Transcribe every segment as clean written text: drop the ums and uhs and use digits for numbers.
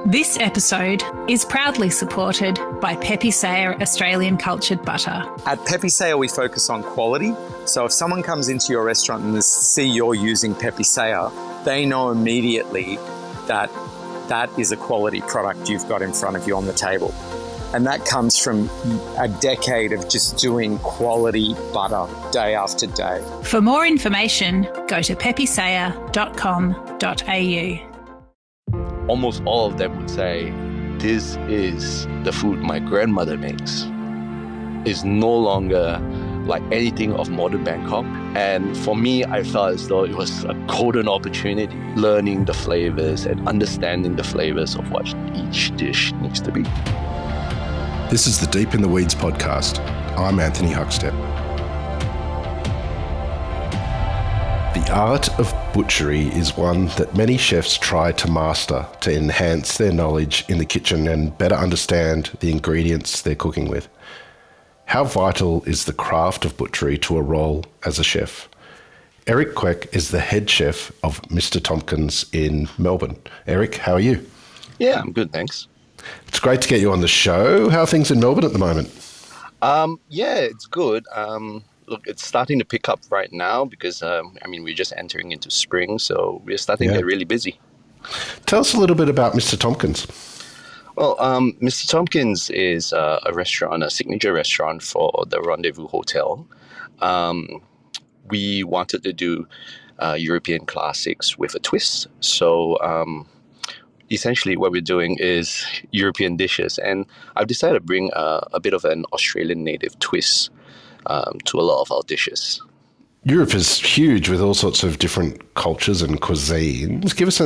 This episode is proudly supported by Pepe Sayer Australian Cultured Butter. At Pepe Sayer, we focus on quality. So if someone comes into your restaurant and they see you're using Pepe Sayer, they know immediately that that is a quality product you've got in front of you on the table. And that comes from a decade of just doing quality butter day after day. For more information, go to pepesayer.com.au. Almost all of them would say, this is the food my grandmother makes. It's no longer like anything of modern Bangkok. And for me, I felt as though it was a golden opportunity, learning the flavors and understanding the flavors of what each dish needs to be. This is the Deep in the Weeds podcast. I'm Anthony Huckstep. The art of butchery is one that many chefs try to master to enhance their knowledge in the kitchen and better understand the ingredients they're cooking with. How vital is the craft of butchery to a role as a chef? Eric Kwek is the head chef of Mr. Tompkins in Melbourne. Eric, how are you? Yeah, I'm good, thanks. It's great to get you on the show. How are things in Melbourne at the moment? Yeah, it's good. Look, it's starting to pick up right now because, we're just entering into spring, so we're starting to get really busy. Tell us a little bit about Mr. Tompkins. Well, Mr. Tompkins is a restaurant, a signature restaurant for the Rendezvous Hotel. We wanted to do European classics with a twist. So essentially what we're doing is European dishes. And I've decided to bring a bit of an Australian native twist to a lot of our dishes. Europe is huge with all sorts of different cultures and cuisines. Give us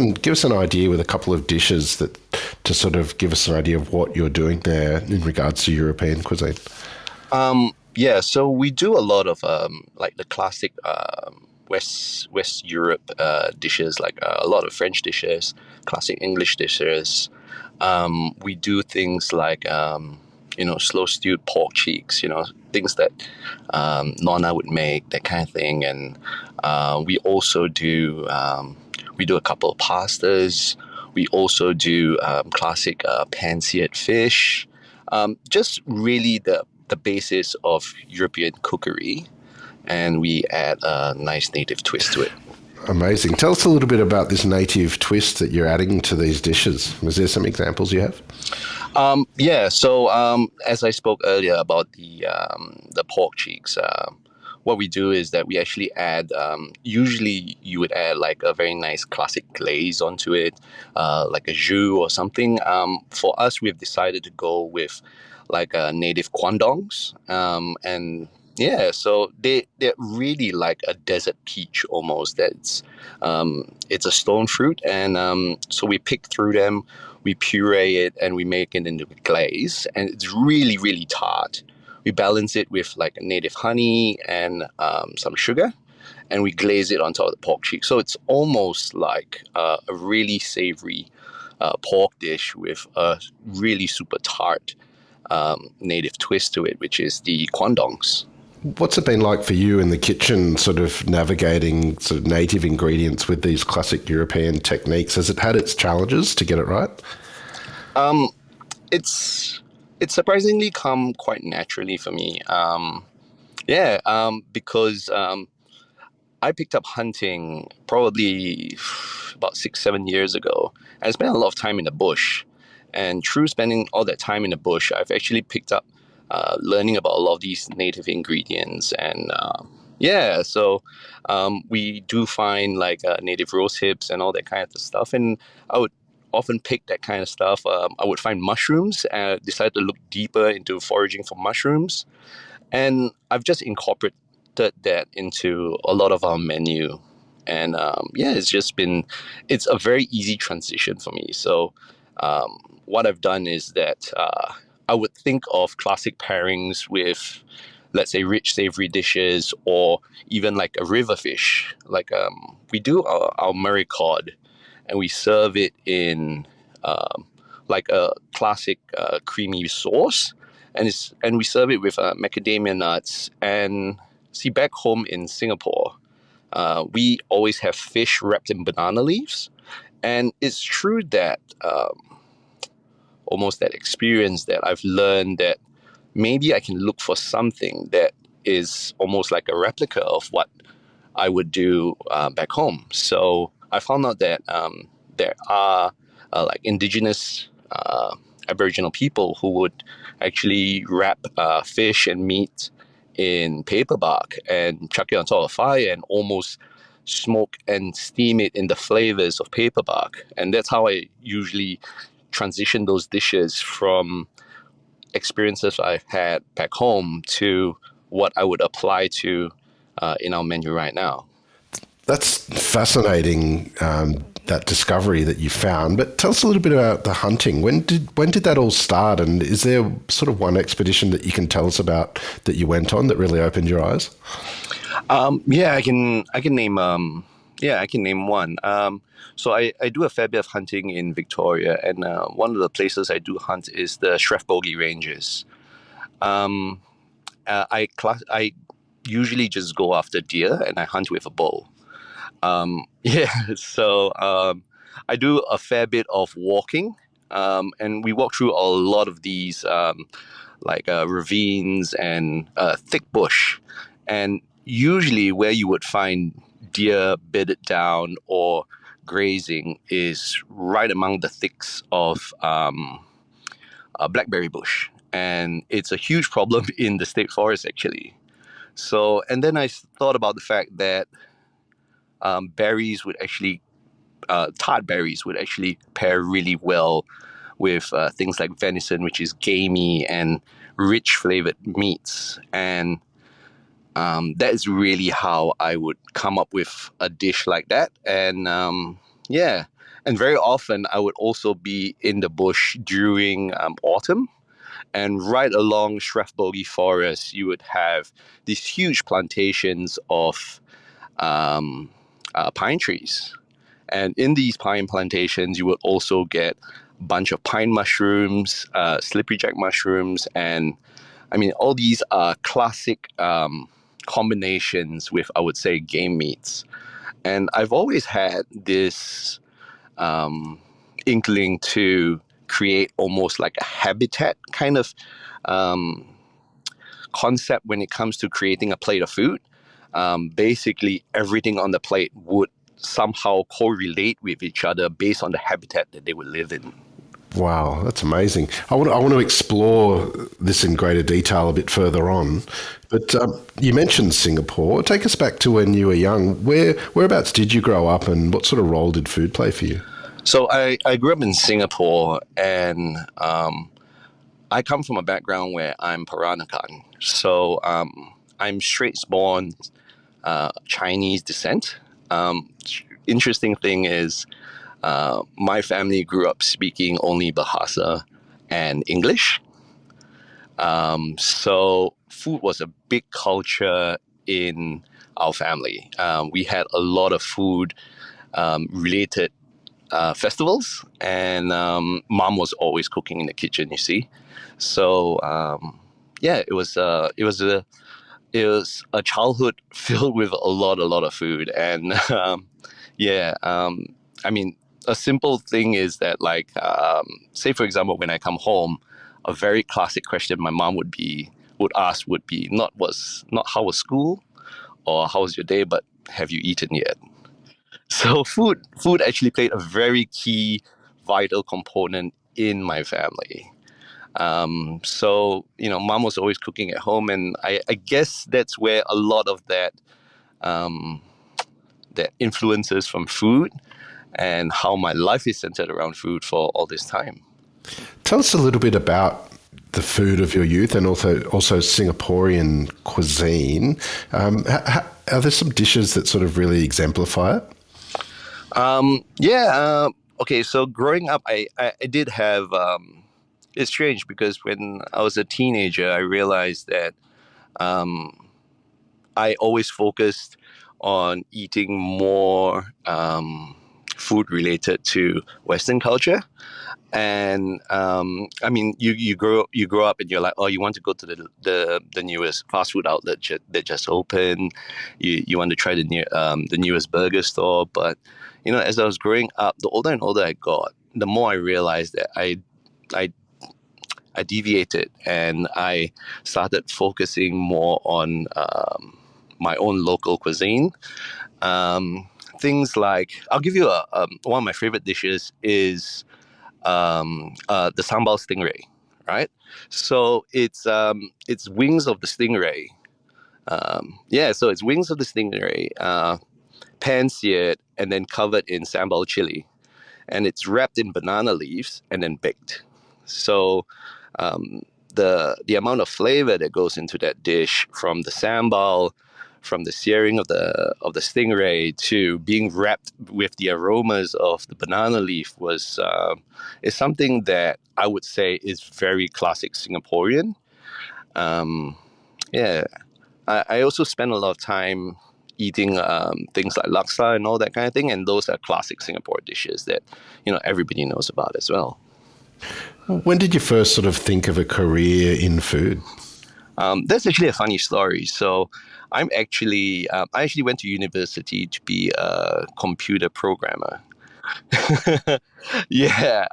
an idea with a couple of dishes that to sort of give us an idea of what you're doing there in regards to European cuisine. So we do a lot of like the classic West Europe dishes, like a lot of French dishes, classic English dishes. We do things like slow stewed pork cheeks, things that Nonna would make, that kind of thing. And we also do a couple of pastas. We also do classic pan-seared fish. Just really the basis of European cookery. And we add a nice native twist to it. Amazing. Tell us a little bit about this native twist that you're adding to these dishes. Was there some examples you have? So as I spoke earlier about the pork cheeks, what we do is that we actually add, usually you would add like a very nice classic glaze onto it, like a jus or something. For us, we've decided to go with like native kwandongs, so they're really like a desert peach almost. It's a stone fruit, and so we pick through them, we puree it, and we make it into a glaze, and it's really, really tart. We balance it with like native honey and some sugar, and we glaze it on top of the pork cheek. So it's almost like a really savory pork dish with a really super tart native twist to it, which is the kwandongs. What's it been like for you in the kitchen, sort of navigating sort of native ingredients with these classic European techniques? Has it had its challenges to get it right? It's surprisingly come quite naturally for me. Because I picked up hunting probably about 6-7 years ago. I spent a lot of time in the bush. And through spending all that time in the bush, I've actually picked up learning about a lot of these native ingredients. And we do find like native rose hips and all that kind of stuff. And I would often pick that kind of stuff. I would find mushrooms and decide to look deeper into foraging for mushrooms. And I've just incorporated that into a lot of our menu. And it's a very easy transition for me. So what I've done is that I would think of classic pairings with, let's say, rich savory dishes, or even like a river fish. Like we do our Murray cod, and we serve it in like a classic creamy sauce, and we serve it with macadamia nuts. And see, back home in Singapore, we always have fish wrapped in banana leaves, and it's true that almost that experience that I've learned that maybe I can look for something that is almost like a replica of what I would do back home. So I found out that there are like indigenous Aboriginal people who would actually wrap fish and meat in paper bark and chuck it on top of fire and almost smoke and steam it in the flavors of paper bark. And that's how I usually transition those dishes from experiences I've had back home to what I would apply to in our menu right now. That's fascinating, that discovery that you found. But tell us a little bit about the hunting. When did that all start? And is there sort of one expedition that you can tell us about that you went on that really opened your eyes? Yeah, I can name I can name one. So I do a fair bit of hunting in Victoria, and one of the places I do hunt is the Strathbogie Ranges. I usually just go after deer, and I hunt with a bow. I do a fair bit of walking, and we walk through a lot of these ravines and thick bush, and usually where you would find deer bedded down or grazing is right among the thicks of blackberry bush, and it's a huge problem in the state forest actually. So, and then I thought about the fact that berries would actually, tart berries would actually pair really well with things like venison, which is gamey and rich flavored meats. And that is really how I would come up with a dish like that. And and very often I would also be in the bush during autumn. And right along Strathbogie Forest, you would have these huge plantations of pine trees. And in these pine plantations, you would also get a bunch of pine mushrooms, slippery jack mushrooms, and I mean, all these are classic combinations with, I would say, game meats. And I've always had this inkling to create almost like a habitat kind of concept when it comes to creating a plate of food. Basically, everything on the plate would somehow correlate with each other based on the habitat that they would live in. Wow, that's amazing. I want to explore this in greater detail a bit further on. But you mentioned Singapore. Take us back to when you were young. Whereabouts did you grow up, and what sort of role did food play for you? So I grew up in Singapore, and I come from a background where I'm Peranakan. So I'm Straits-born Chinese descent. Interesting thing is, my family grew up speaking only Bahasa and English. So food was a big culture in our family. We had a lot of food related festivals, and mom was always cooking in the kitchen, you see. So it was a childhood filled with a lot of food. And I mean, a simple thing is that, like, say for example, when I come home, a very classic question my mom would ask would be not how was school or how was your day, but have you eaten yet? So food actually played a very key, vital component in my family. So, mom was always cooking at home, and I guess that's where a lot of that influences from food and how my life is centered around food for all this time. Tell us a little bit about the food of your youth and also Singaporean cuisine. Are there some dishes that sort of really exemplify it? Okay, so growing up, I did have, it's strange because when I was a teenager, I realized that I always focused on eating more food related to Western culture. And I mean, you grow up and you're like, oh, you want to go to the newest fast food outlet that just opened. You want to try the newest burger store. But as I was growing up, the older and older I got, the more I realized that I deviated and I started focusing more on my own local cuisine. Things like, I'll give you one of my favorite dishes is the sambal stingray, right? So it's wings of the stingray. So it's wings of the stingray, pan-seared and then covered in sambal chili, and it's wrapped in banana leaves and then baked. So um, the amount of flavor that goes into that dish, from the sambal, from the searing of the stingray to being wrapped with the aromas of the banana leaf, is something that I would say is very classic Singaporean. Um, yeah, I also spend a lot of time eating things like laksa and all that kind of thing, and those are classic Singapore dishes that everybody knows about as well. When did you first sort of think of a career in food? That's actually a funny story. So I actually went to university to be a computer programmer. Yeah.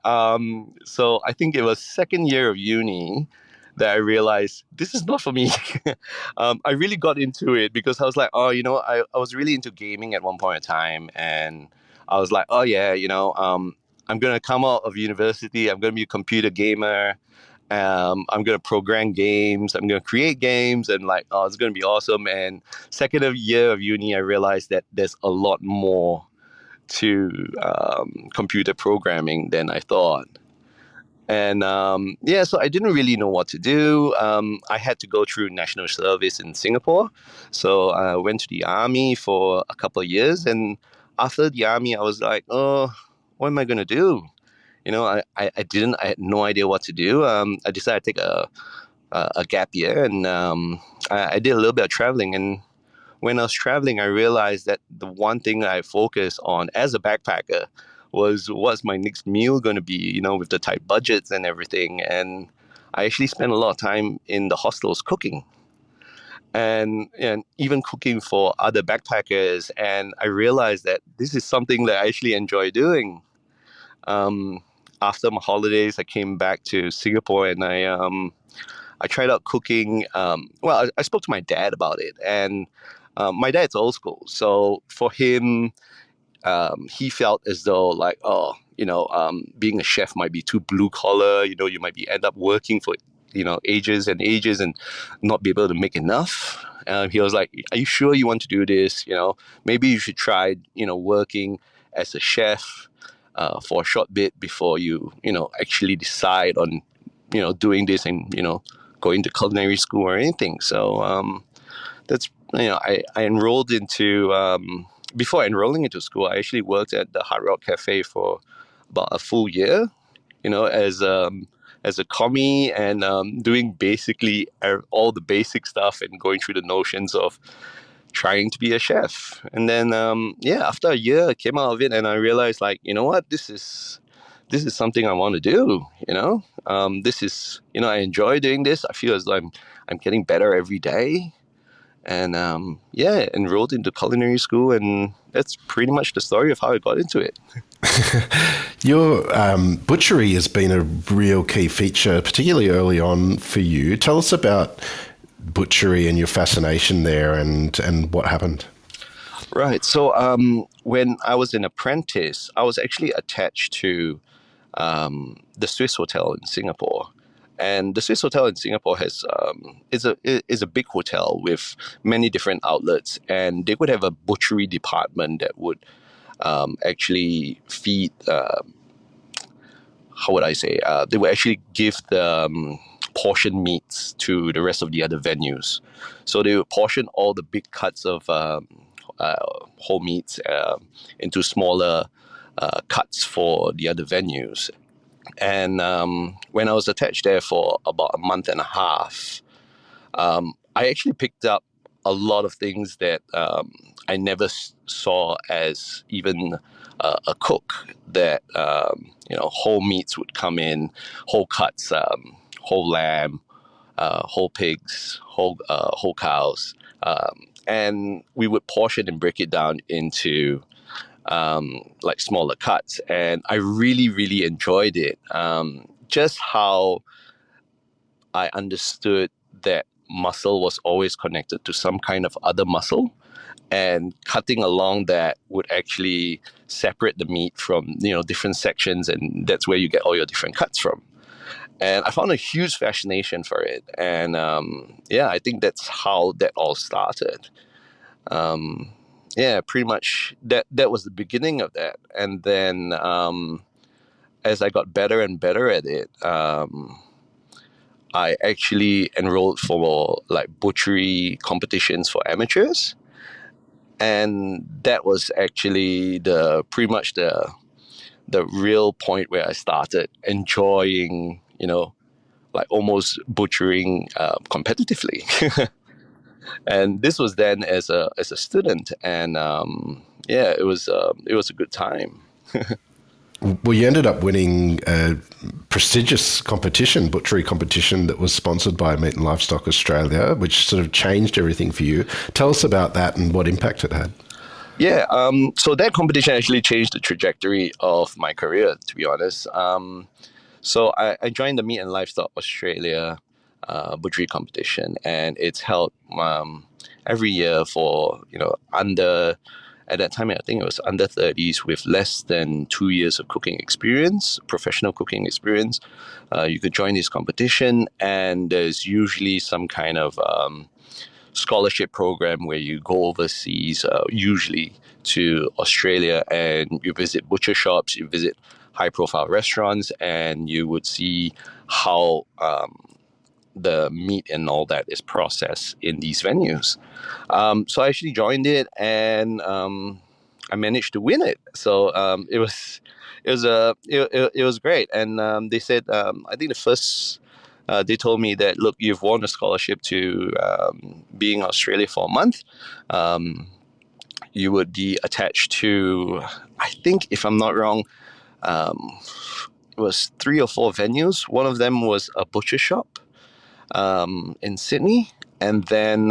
So I think it was second year of uni that I realized this is not for me. I really got into it because I was like, oh, I was really into gaming at one point in time. And I was like, oh, yeah, I'm going to come out of university. I'm going to be a computer gamer. I'm going to program games. I'm going to create games. And like, oh, it's going to be awesome. And year of uni, I realized that there's a lot more to computer programming than I thought. And so I didn't really know what to do. I had to go through national service in Singapore. So I went to the army for a couple of years. And after the army, I was like, oh, what am I going to do? I had no idea what to do. I decided to take a gap year, and I did a little bit of traveling. And when I was traveling, I realized that the one thing I focused on as a backpacker was what's my next meal going to be, with the tight budgets and everything. And I actually spent a lot of time in the hostels cooking and even cooking for other backpackers. And I realized that this is something that I actually enjoy doing. Um, After my holidays, I came back to Singapore and I tried out cooking. I spoke to my dad about it, and my dad's old school. So for him, he felt as though like, being a chef might be too blue collar. You might end up working for, ages and ages and not be able to make enough. He was like, "Are you sure you want to do this? Maybe you should try, working as a chef for a short bit before you, actually decide on, doing this and, going to culinary school or anything." So that's, I enrolled into, before enrolling into school, I actually worked at the Hard Rock Cafe for about a full year, as a commie, and doing basically all the basic stuff and going through the notions of trying to be a chef. And then, after a year, I came out of it and I realized, like, you know what, this is something I want to do. This is, I enjoy doing this. I feel as though I'm getting better every day. And enrolled into culinary school, and that's pretty much the story of how I got into it. Your butchery has been a real key feature, particularly early on for you. Tell us about butchery and your fascination there and what happened. Right. So when I was an apprentice, I was actually attached to the Swiss Hotel in Singapore. And the Swiss Hotel in Singapore is a big hotel with many different outlets, and they would have a butchery department that would actually feed. How would I say? They would actually give the portion meats to the rest of the other venues. So they would portion all the big cuts of whole meats into smaller cuts for the other venues. And when I was attached there for about a month and a half, I actually picked up a lot of things that I never saw as even a cook. That whole meats would come in, whole cuts, whole lamb, whole pigs, whole cows, and we would portion and break it down into like smaller cuts, and I really, really enjoyed it just how I understood that muscle was always connected to some kind of other muscle, and cutting along that would actually separate the meat from different sections, and that's where you get all your different cuts from. And I found a huge fascination for it, and I think that's how that all started. Pretty much that was the beginning of that, and then as I got better and better at it, I actually enrolled for like butchery competitions for amateurs. And that was actually pretty much the real point where I started enjoying, like almost butchering competitively. And this was then as a student, and it was a good time. Well, you ended up winning a prestigious competition, butchery competition, that was sponsored by Meat and Livestock Australia, which sort of changed everything for you. Tell us about that and what impact it had. Yeah, so that competition actually changed the trajectory of my career, to be honest. So I joined the Meat and Livestock Australia butchery competition, and it's held every year for at that time I think it was under 30s with less than 2 years of cooking experience, professional cooking experience. You could join this competition, and there's usually some kind of scholarship program where you go overseas, usually to Australia, and you visit butcher shops, you visit high-profile restaurants, and you would see how the meat and all that is processed in these venues. So I actually joined it, and I managed to win it. So it was great. And they said, I think the first. They told me that, look, you've won a scholarship to being in Australia for a month. You would be attached to, I think, if I'm not wrong, it was 3 or 4 venues. One of them was a butcher shop in Sydney, and then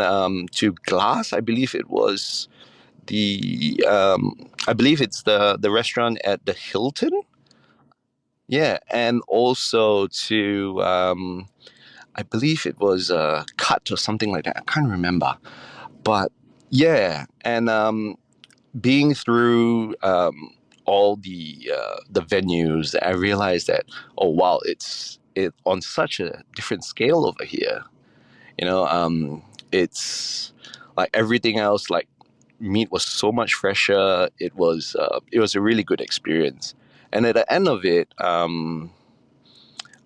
to glass, I believe it was I believe it's the restaurant at the Hilton. Yeah, and also to I believe it was Cut or something like that. I can't remember, but yeah, and being through all the venues, I realized that, oh wow, it's on such a different scale over here. It's like everything else. Like meat was so much fresher. It was a really good experience. And at the end of it,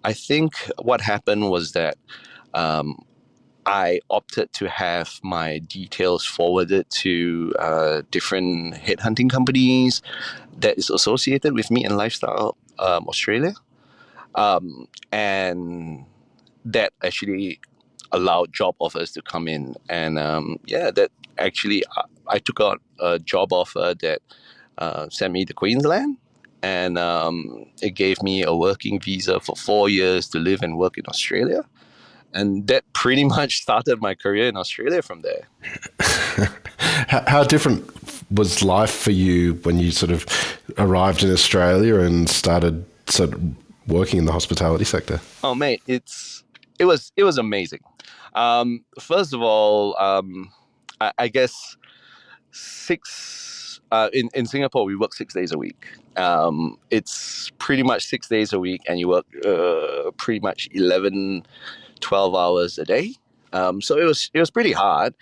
I think what happened was that I opted to have my details forwarded to different headhunting companies that is associated with Meat and Lifestyle Australia. And that actually allowed job offers to come in. And that actually, I took out a job offer that sent me to Queensland. And it gave me a working visa for 4 years to live and work in Australia. And that pretty much started my career in Australia from there. How different was life for you when you sort of arrived in Australia and started sort of working in the hospitality sector? Oh, mate, it was amazing. First of all, I guess in Singapore we work 6 days a week. It's pretty much 6 days a week, and you work pretty much 11, 12 hours a day. So it was pretty hard.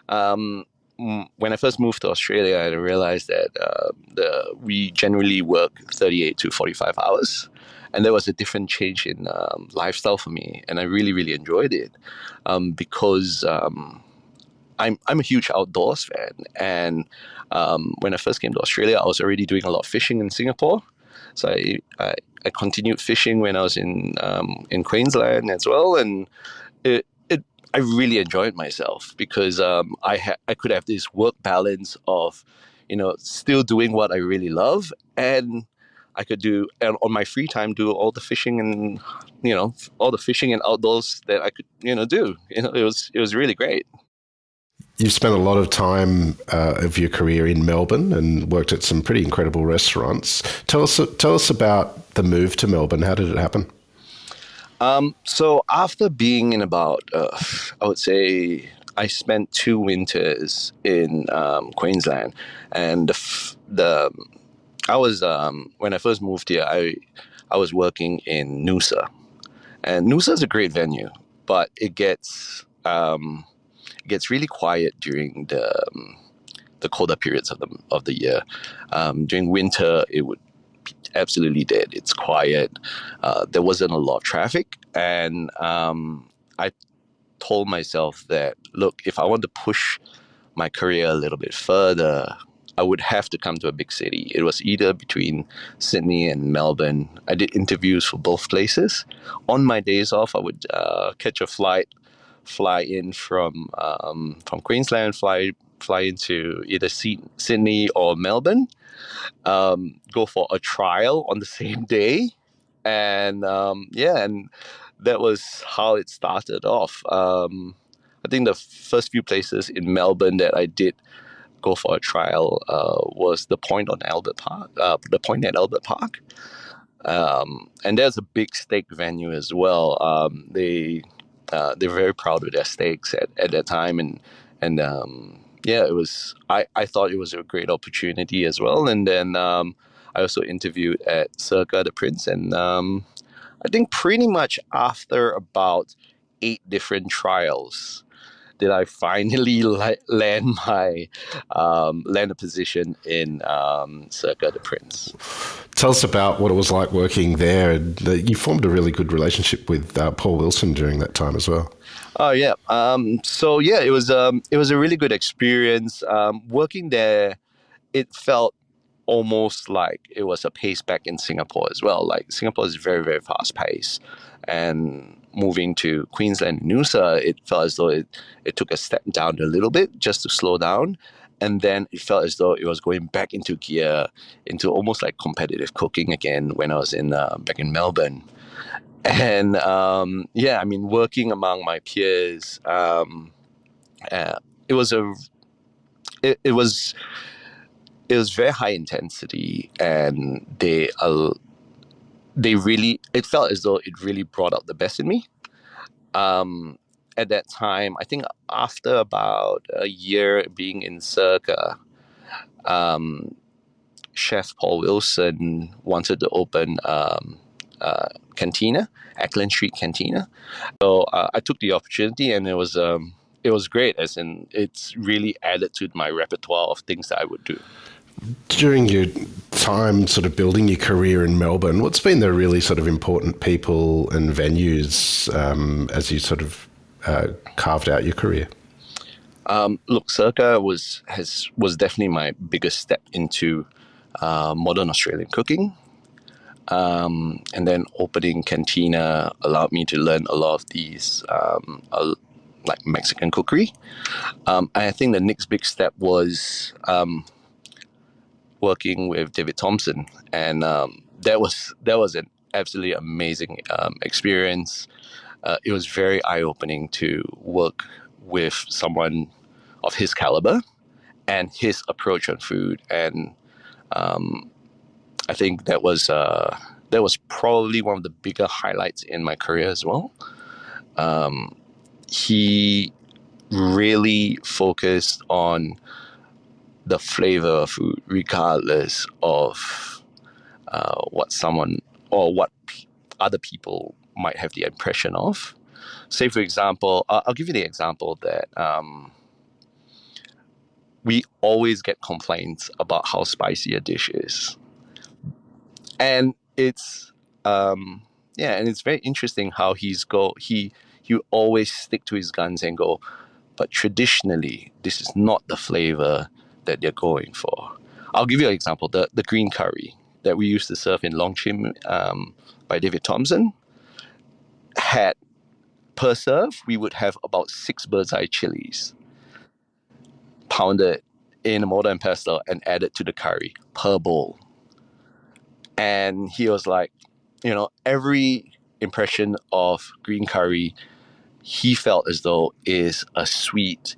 When I first moved to Australia, I realized that we generally work 38 to 45 hours. And there was a different change in lifestyle for me, and I really, really enjoyed it because I'm a huge outdoors fan. And when I first came to Australia, I was already doing a lot of fishing in Singapore. So I continued fishing when I was in Queensland as well, and I really enjoyed myself because I could have this work balance of, still doing what I really love, and I could do, and on my free time, do all the fishing and all the fishing and outdoors that I could do. It was really great. You've spent a lot of time of your career in Melbourne and worked at some pretty incredible restaurants. Tell us about the move to Melbourne. How did it happen? So after being in about, I would say, I spent 2 winters in Queensland, and I was when I first moved here, I was working in Noosa, and Noosa is a great venue, but it gets really quiet during the colder periods of the year. During winter, it would be absolutely dead. It's quiet. There wasn't a lot of traffic, and I told myself that, look, if I want to push my career a little bit further, I would have to come to a big city. It was either between Sydney and Melbourne. I did interviews for both places. On my days off, I would catch a flight, fly in from Queensland, fly into either Sydney or Melbourne, go for a trial on the same day, and and that was how it started off. I think the first few places in Melbourne that I did go for a trial was the Point at Albert Park, and there's a big steak venue as well. They're very proud of their steaks at that time, and yeah, it was. I thought it was a great opportunity as well, and then I also interviewed at Circa the Prince, and I think pretty much after about 8 different trials did I finally land a position in Circa the Prince. Tell us about what it was like working there. And you formed a really good relationship with Paul Wilson during that time as well. Oh yeah. So yeah, it was a really good experience. Working there, it felt almost like it was a pace back in Singapore as well. Like Singapore is very, very fast paced, and moving to Queensland and Noosa, it felt as though it took a step down a little bit just to slow down. And then it felt as though it was going back into gear, into almost like competitive cooking again when I was back in Melbourne. And yeah, I mean, working among my peers, it was a it was very high intensity, and they really, it felt as though it really brought out the best in me. Um, at that time, I think after about a year being in Circa, um, Chef Paul Wilson wanted to open Cantina, Ackland Street Cantina. So I took the opportunity, and it was great. As in, it's really added to my repertoire of things that I would do. During your time sort of building your career in Melbourne, what's been the really sort of important people and venues as you sort of carved out your career? Look, Circa was definitely my biggest step into modern Australian cooking. And then opening Cantina allowed me to learn a lot of these like Mexican cookery. And I think the next big step was working with David Thompson, and that was an absolutely amazing experience. It was very eye-opening to work with someone of his caliber and his approach on food, and I think that was probably one of the bigger highlights in my career as well. He really focused on the flavor of food, regardless of what someone or what other people might have the impression of. Say, for example, I'll give you the example that we always get complaints about how spicy a dish is, and it's and it's very interesting how he always stick to his guns and go, but traditionally this is not the flavor that they're going for. I'll give you an example. The green curry that we used to serve in Long Chim by David Thompson had, per serve, we would have about 6 bird's eye chilies pounded in a mortar and pestle and added to the curry per bowl. And he was like, every impression of green curry, he felt as though is a sweet,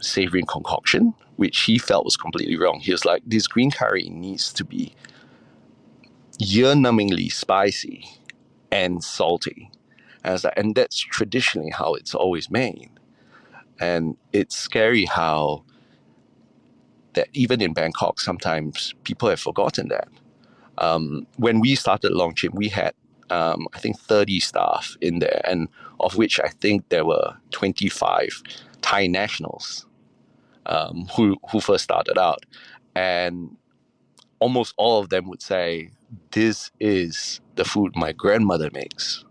savory concoction, which he felt was completely wrong. He was like, this green curry needs to be ear-numbingly spicy and salty. And I was like, and that's traditionally how it's always made. And it's scary how that even in Bangkok, sometimes people have forgotten that. When we started Longchin, we had, I think, 30 staff in there, and of which I think there were 25 Thai nationals who first started out. And almost all of them would say, this is the food my grandmother makes.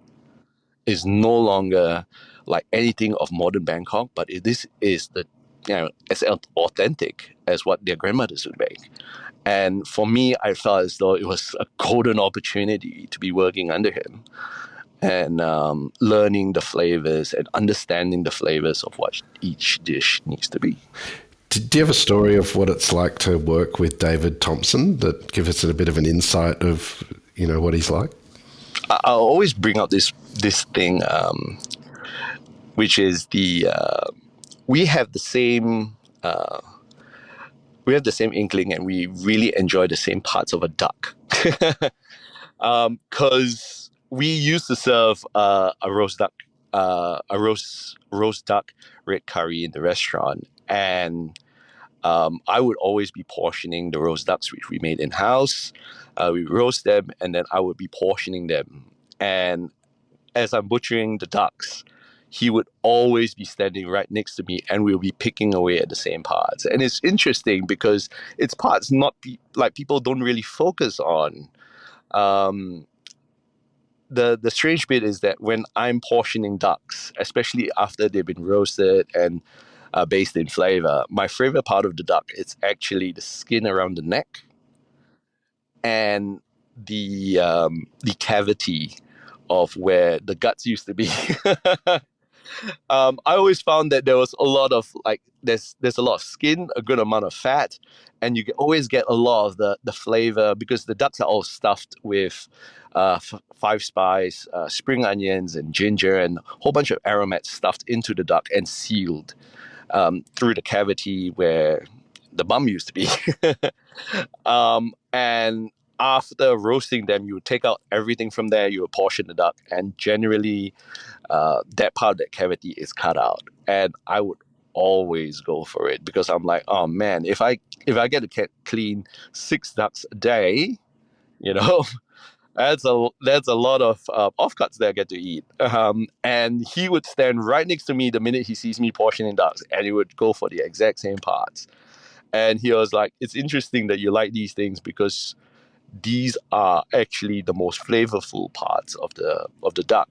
It's no longer like anything of modern Bangkok, but this is as authentic as what their grandmothers would make. And for me, I felt as though it was a golden opportunity to be working under him and learning the flavors and understanding the flavors of what each dish needs to be. Do you have a story of what it's like to work with David Thompson that gives us a bit of an insight of, what he's like? I'll always bring up this thing, which is we have the same inkling, and we really enjoy the same parts of a duck. Because we used to serve a roast duck, roast duck red curry in the restaurant, and I would always be portioning the roast ducks which we made in house. We roast them, and then I would be portioning them. And as I'm butchering the ducks, he would always be standing right next to me, and we'll be picking away at the same parts. And it's interesting because it's parts not like people don't really focus on. The strange bit is that when I'm portioning ducks, especially after they've been roasted and based in flavor, my favorite part of the duck is actually the skin around the neck and the cavity of where the guts used to be. I always found that there was a lot of there's a lot of skin, a good amount of fat, and you always get a lot of the flavor because the ducks are all stuffed with 5 spice, spring onions, and ginger, and a whole bunch of aromats stuffed into the duck and sealed through the cavity where the bum used to be. And after roasting them, you would take out everything from there, you would portion the duck, and generally that part of that cavity is cut out. And I would always go for it because I'm like, oh man, if I get to clean 6 ducks a day, that's a lot of offcuts that I get to eat. And he would stand right next to me the minute he sees me portioning ducks, and he would go for the exact same parts. And he was like, it's interesting that you like these things because these are actually the most flavorful parts of the duck.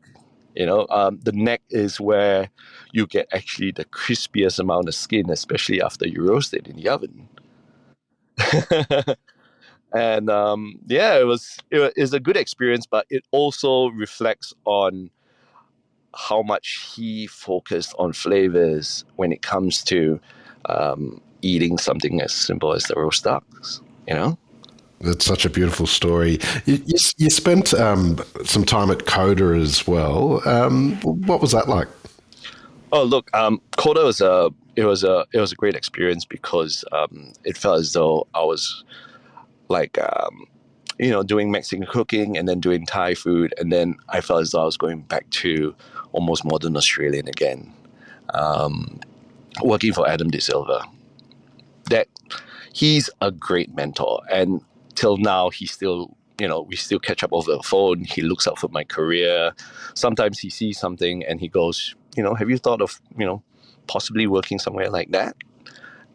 The neck is where you get actually the crispiest amount of skin, especially after you roast it in the oven. And it was a good experience, but it also reflects on how much he focused on flavors when it comes to eating something as simple as the roast ducks. That's such a beautiful story. You spent some time at Coda as well. What was that like? Oh, look, Coda was a great experience because it felt as though I was doing Mexican cooking and then doing Thai food, and then I felt as though I was going back to almost modern Australian again, working for Adam De Silva. That he's a great mentor, and till now he's still, we still catch up over the phone. He looks out for my career. Sometimes he sees something and he goes, have you thought of, possibly working somewhere like that?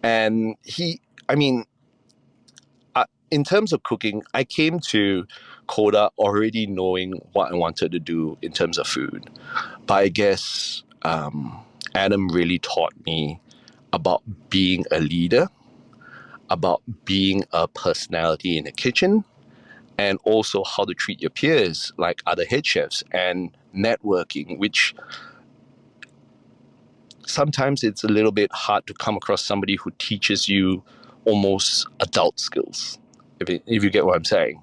And in terms of cooking, I came to Coda already knowing what I wanted to do in terms of food. But I guess Adam really taught me about being a leader, about being a personality in the kitchen, and also how to treat your peers like other head chefs and networking, which sometimes it's a little bit hard to come across somebody who teaches you almost adult skills, if you get what I'm saying.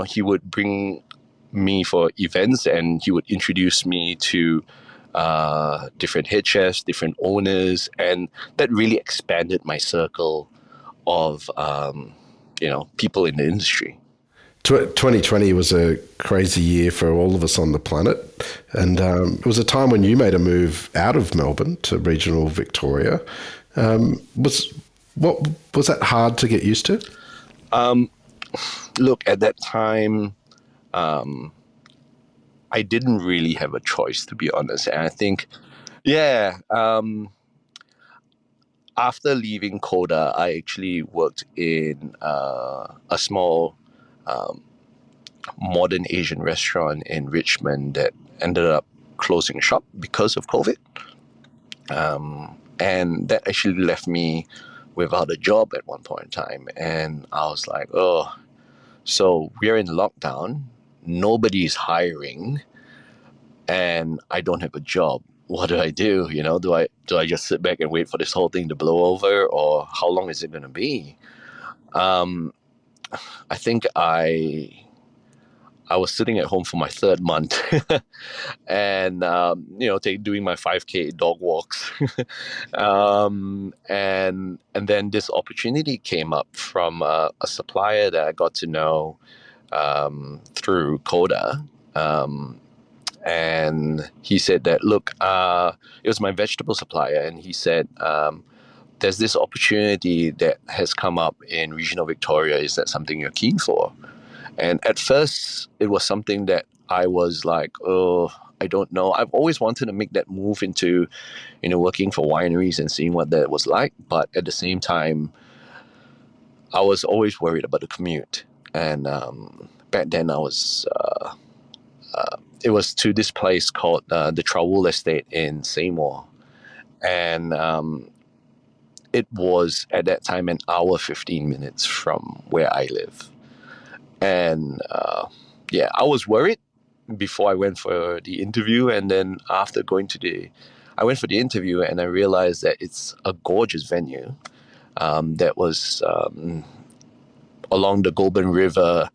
He would bring me for events and he would introduce me to different head chefs, different owners, and that really expanded my circle of people in the industry. 2020 was a crazy year for all of us on the planet, and it was a time when you made a move out of Melbourne to regional Victoria. Was that hard to get used to? Look, at that time, I didn't really have a choice, to be honest. And I think, yeah, after leaving Coda, I actually worked in a small modern Asian restaurant in Richmond that ended up closing shop because of COVID. And that actually left me without a job at one point in time. And I was like, oh, so we're in lockdown, nobody's hiring, and I don't have a job. What do I do? Do I just sit back and wait for this whole thing to blow over, or how long is it going to be? I think I was sitting at home for my third month, and doing my 5K dog walks, and then this opportunity came up from a supplier that I got to know through Coda. And he said that, look, it was my vegetable supplier, and he said, there's this opportunity that has come up in regional Victoria. Is that something you're keen for? And at first, it was something that I was like, oh, I don't know. I've always wanted to make that move into, working for wineries and seeing what that was like. But at the same time, I was always worried about the commute. And back then, I was... it was to this place called the Trawool Estate in Seymour. And it was, at that time, an hour, 15 minutes from where I live. And I was worried before I went for the interview. And then after I went for the interview, and I realized that it's a gorgeous venue that was along the Goulburn River.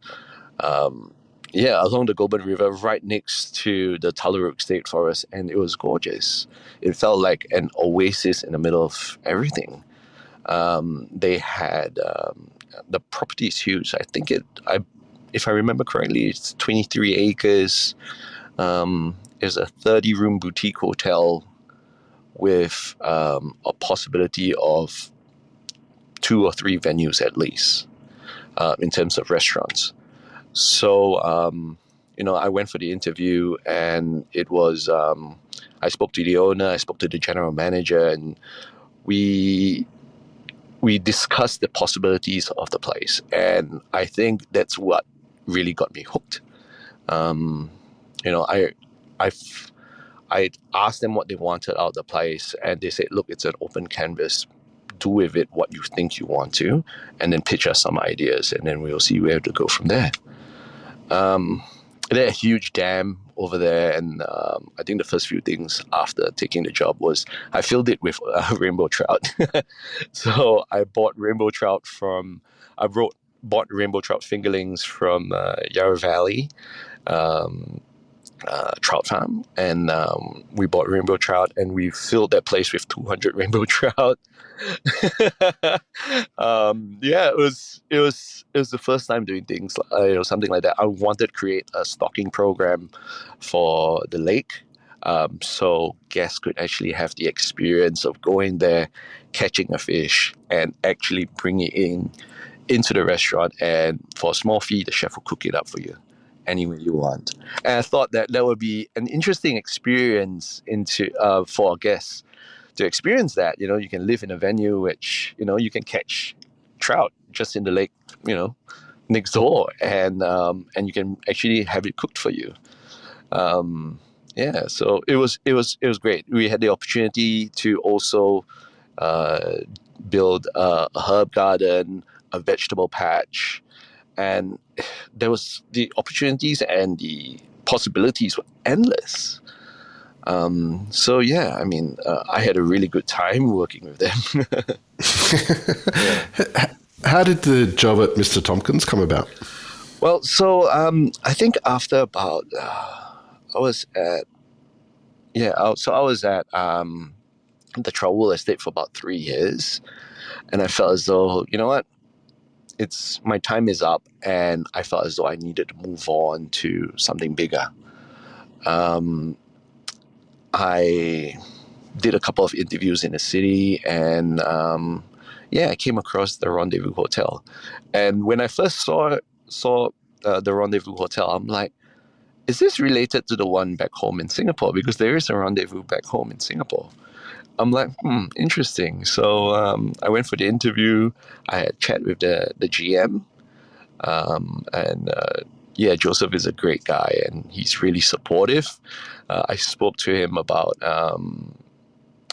Along the Goulburn River, right next to the Tallarook State Forest, and it was gorgeous. It felt like an oasis in the middle of everything. They had the property is huge. I think if I remember correctly, it's 23 acres. It's a 30-room boutique hotel with a possibility of 2 or 3 venues at least in terms of restaurants. So, I went for the interview, and it was, I spoke to the owner, I spoke to the general manager, and we discussed the possibilities of the place. And I think that's what really got me hooked. I asked them what they wanted out of the place, and they said, look, it's an open canvas. Do with it what you think you want to, and then pitch us some ideas, and then we'll see where to go from there. There's a huge dam over there, and I think the first few things after taking the job was I filled it with rainbow trout. So I bought rainbow trout bought rainbow trout fingerlings from Yarra Valley trout farm, and we bought rainbow trout, and we filled that place with 200 rainbow trout. It was the first time doing things something like that. I wanted to create a stocking program for the lake, so guests could actually have the experience of going there, catching a fish, and actually bringing it into the restaurant, and for a small fee the chef will cook it up for you any way you want. And I thought that would be an interesting experience for our guests to experience that. You can live in a venue which, you can catch trout just in the lake, next door, and you can actually have it cooked for you. So it was great. We had the opportunity to also build a herb garden, a vegetable patch, and there was the opportunities and the possibilities were endless. I had a really good time working with them. How did the job at Mr. Tompkins come about? Well, so I think after about I was at the Trawool Estate for about 3 years, and I felt as though, you know what, my time is up, and I felt as though I needed to move on to something bigger. I did a couple of interviews in the city, and I came across the Rendezvous Hotel. And when I first saw the Rendezvous Hotel, I'm like, is this related to the one back home in Singapore? Because there is a Rendezvous back home in Singapore. I'm like, interesting. So I went for the interview. I had a chat with the GM. Joseph is a great guy, and he's really supportive. I spoke to him about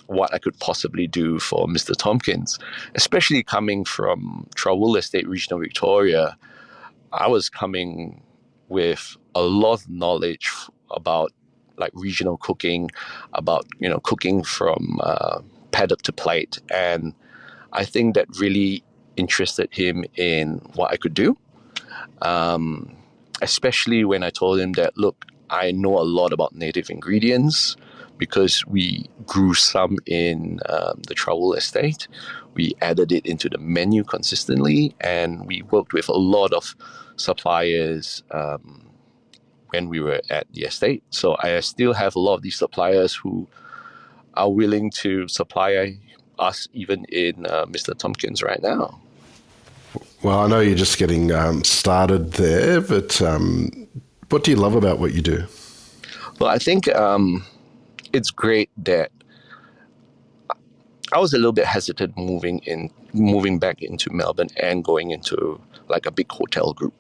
what I could possibly do for Mr. Tompkins, especially coming from Trawool Estate, Regional Victoria. I was coming with a lot of knowledge about like regional cooking, about cooking from paddock to plate, and I think that really interested him in what I could do. Especially when I told him that, look, I know a lot about native ingredients because we grew some in the Trawool Estate. We added it into the menu consistently, and we worked with a lot of suppliers when we were at the estate. So I still have a lot of these suppliers who are willing to supply us even in Mr. Tompkins right now. Well, I know you're just getting started there, but what do you love about what you do? Well, I think it's great that I was a little bit hesitant moving back into Melbourne and going into like a big hotel group,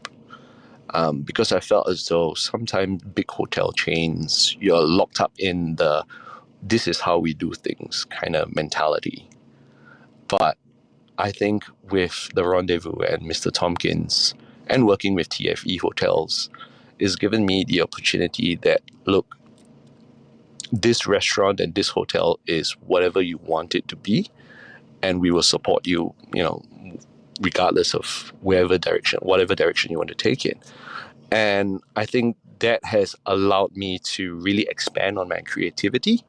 because I felt as though sometimes big hotel chains, you're locked up in the this is how we do things kind of mentality. But I think with the Rendezvous and Mr. Tompkins and working with TFE hotels is given me the opportunity that, look, this restaurant and this hotel is whatever you want it to be, and we will support you, regardless of whatever direction you want to take it. And I think that has allowed me to really expand on my creativity.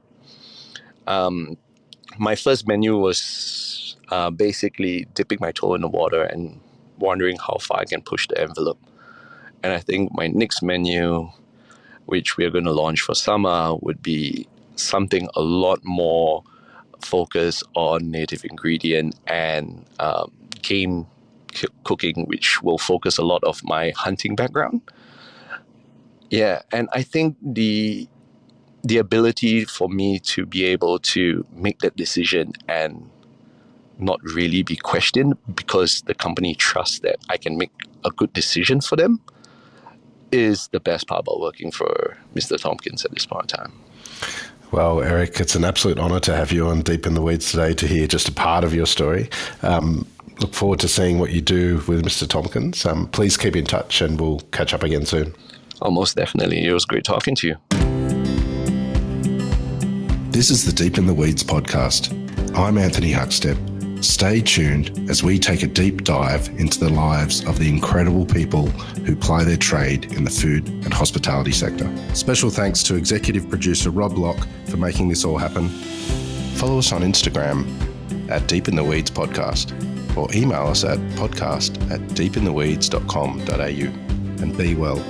My first menu was basically dipping my toe in the water and wondering how far I can push the envelope. And I think my next menu, which we are going to launch for summer, would be something a lot more focused on native ingredient and game cooking, which will focus a lot of my hunting background. Yeah, and I think the ability for me to be able to make that decision and not really be questioned because the company trusts that I can make a good decision for them is the best part about working for Mr. Tompkins at this point in time. Well, Eric, it's an absolute honour to have you on Deep in the Weeds today to hear just a part of your story. Look forward to seeing what you do with Mr. Tompkins. Please keep in touch and we'll catch up again soon. Oh, most definitely. It was great talking to you. This is the Deep in the Weeds podcast. I'm Anthony Huckstep. Stay tuned as we take a deep dive into the lives of the incredible people who ply their trade in the food and hospitality sector. Special thanks to executive producer Rob Locke for making this all happen. Follow us on Instagram at Deep in the Weeds Podcast or email us at podcast@deepintheweeds.com.au and be well.